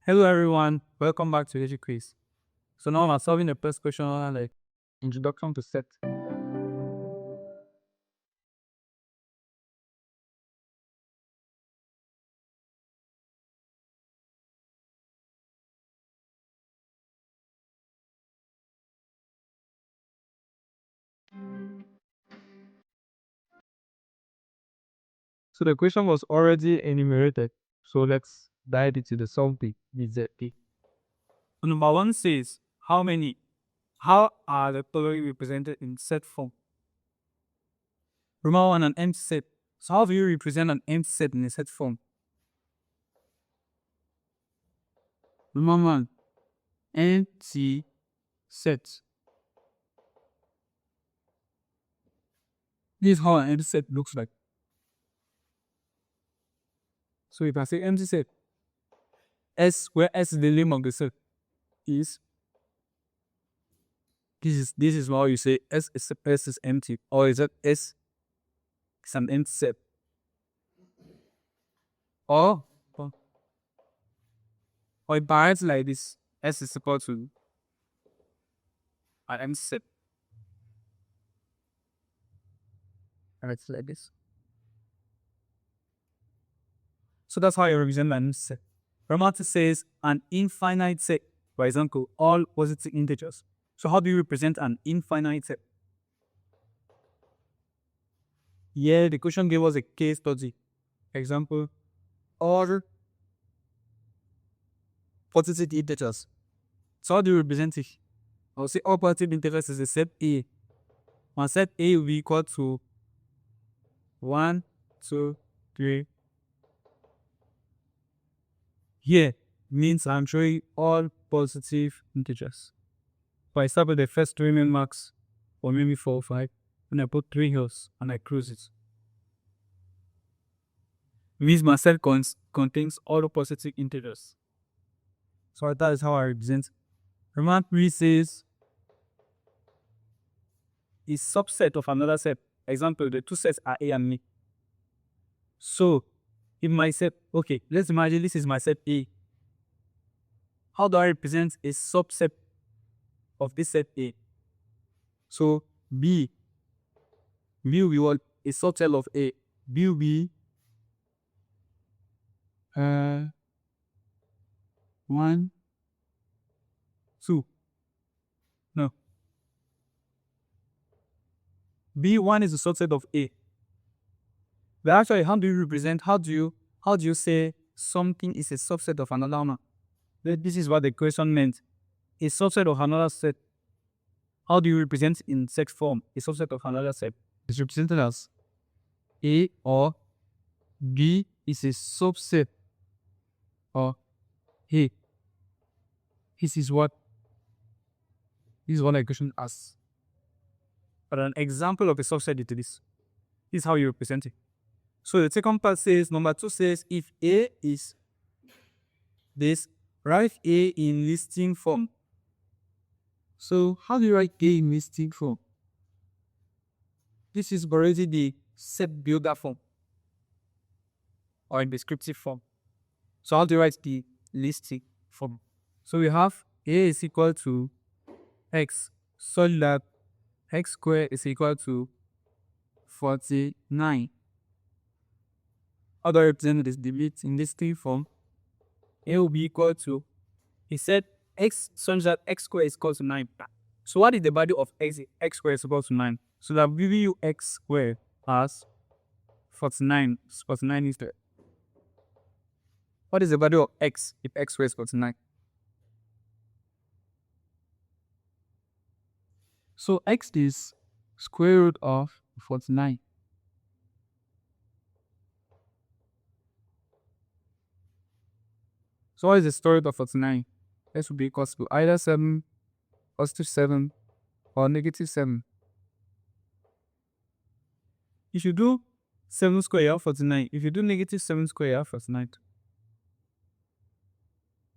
Hello everyone, welcome back to Educlynk. So now I'm solving the first question like introduction to set. So the question was already enumerated. So let's dive into the solving with ZP. Number one says how are the following represented in set form? Remember one an empty set. So how do you represent an empty set in a set form? Remember one empty set. This is how an empty set looks like. So if I say empty set, S where S is the name of the set is this is how you say S is empty, or is that S is an empty set? Or or it writes like this: S is equal to an empty set. And it's like this. So that's how you represent an empty set. Ramati says an infinite set, for example, all positive integers. So how do you represent an infinite set? Yeah, the question gave us a case study. Example, all positive integers. So how do you represent it? I'll say all positive integers is a set A. One set A will be equal to 1, 2, 3. Here means I'm showing all positive integers. So I start with the first three main marks, or maybe 4 or 5, and I put 3 hills and I close it. Means my set contains all the positive integers. So that is how I represent. Remember 3 says is subset of another set. Example, the two sets are A and B. So in my set, okay, let's imagine this is my set A. How do I represent a subset of this set A? So B will be what? A subset of A. B will be 1, 2. No. B1 is a subset of A. But actually, how do you say something is a subset of another one? This is what the question meant. A subset of another set. How do you represent in set form a subset of another set? It's represented as A or B is a subset of A. This is what the question asks. But an example of a subset is this. This is how you represent it. So the second part says, number 2 says, if A is this, write A in listing form. So how do you write A in listing form? This is already the set builder form or in descriptive form. So how do you write the listing form? So we have A is equal to X, so that X squared is equal to 49. How do I represent this debit in listing form? A will be equal to, he said X such that X squared is equal to 9. So what is the value of X? X squared is equal to 9. So that we will use X squared as 49. 49 is there. What is the value of X if X squared is equal to 9? So X is square root of 49. So what is the square root of 49? X will be equal to either 7, positive 7, or negative 7. If you do 7 square, you have 49. If you do negative 7 square, you have 49.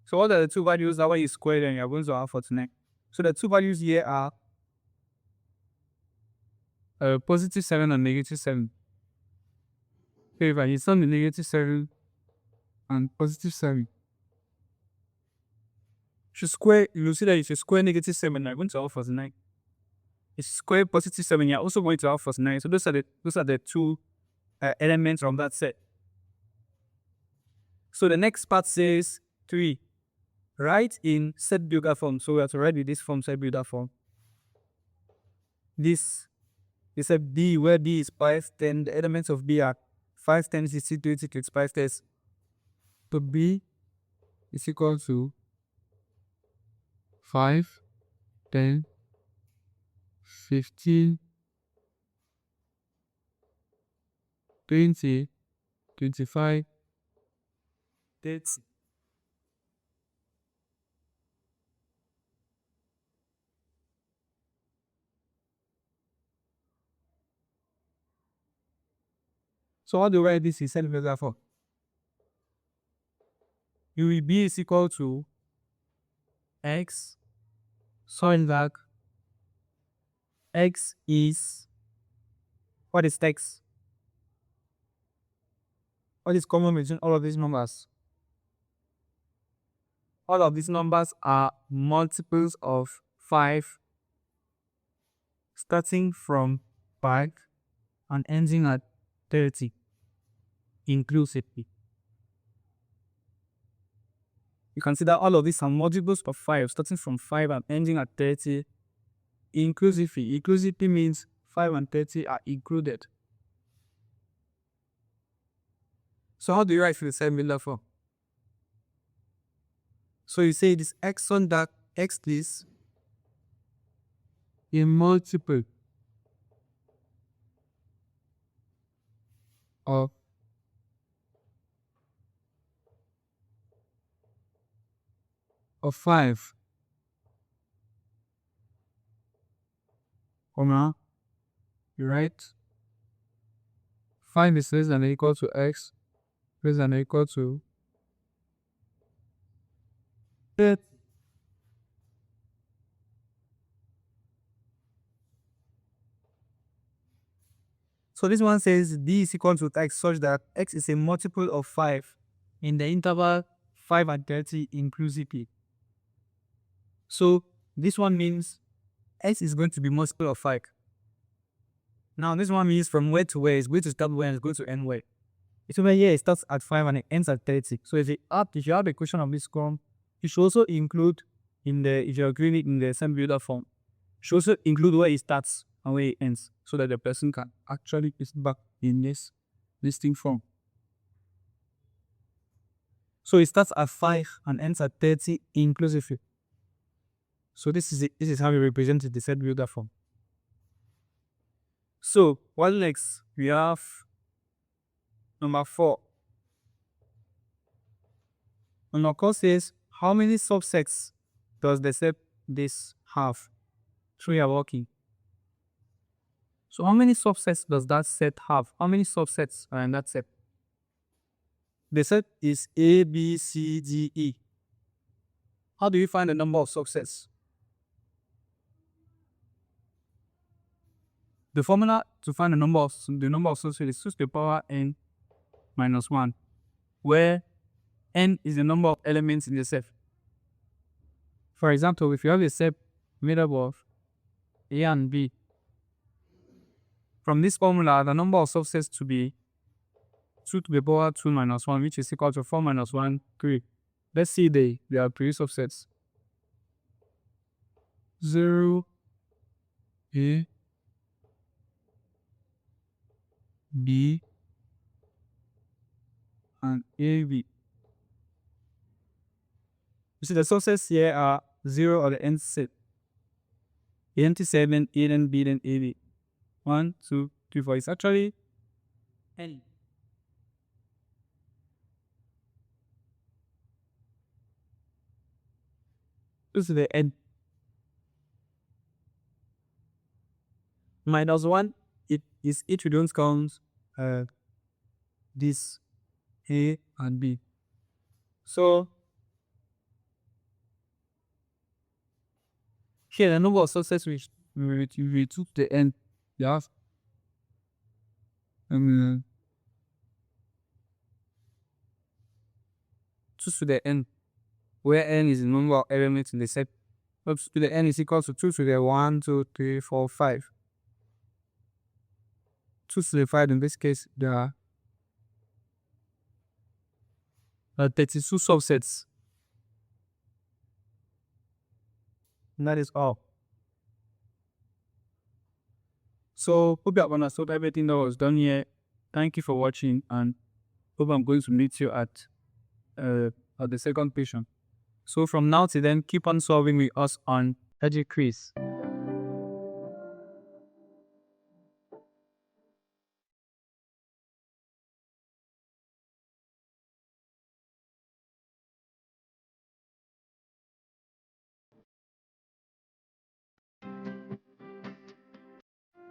So what are the two values that when you square them, you're going to have 49? So the two values here are positive 7 and negative 7. Okay, if I sum the negative 7 and positive 7, you square, you'll see that if you square negative 7, you're going to have 49. If you square positive 7, you're also going to have 49. So those are the two elements from that set. So the next part says 3. Write in set builder form. So we have to write with this form, set builder form. This is a B, where B is 5, then the elements of B are 5, 10, 60, 20, 25, 30. So B is equal to 5, 10, 15, 20, 25, 30. So how do you write this in set builder form? You will B is equal to X, solve back. X is, what is X? What is common between all of these numbers? All of these numbers are multiples of 5, starting from 5 and ending at 30 inclusively. You consider all of these are multiples of 5, starting from 5 and ending at 30 inclusively. Inclusively means 5 and 30 are included. So how do you write for the set builder form? So you say this x on that x is a multiple of 5, comma, you write 5 is less than or equal to x, less than or equal to 30. So this one says d is equal to x such that x is a multiple of 5 in the interval 5 and 30 inclusively. So this one means x is going to be multiple of 5. Now this one means from where to where, it's going to start where and it's going to end where. It's over here, it starts at 5 and it ends at 30. So if you have a question of this form, you should also include if you're agreeing it in the set builder form, you should also include where it starts and where it ends, so that the person can actually put it back in this listing form. So it starts at 5 and ends at 30 inclusively. So this is how we represent the set builder form. So what next? We have number 4. Number 4 says, how many subsets does the set this have? 3 are working. So how many subsets does that set have? How many subsets are in that set? The set is A, B, C, D, E. How do you find the number of subsets? The formula to find the number of subsets is 2 to the power n minus 1, where n is the number of elements in the set. For example, if you have a set made up of A and B, from this formula, the number of subsets to be 2 to the power 2 minus 1, which is equal to 4 minus 1, 3. Let's see there are 3 subsets. 0, A, B, and AB. You see the subsets here are 0 or the nth set. A, nth set, then A, then B, then AB. 1, 2, 3, 4. It's actually n. This is the n. Minus 1, it is if you don't count this A and B. So here the number of subsets which we took the n, you have 2 to the n. where n is the number of elements in the set. To the n is equal to 2 to the 1, 2, 3, 4, 5. 2 to the 5 in this case, there are 32 subsets. And that is all. So hope you have understood everything that was done here. Thank you for watching, and hope I'm going to meet you at the second patient. So from now to then, keep on solving with us on Educlynk.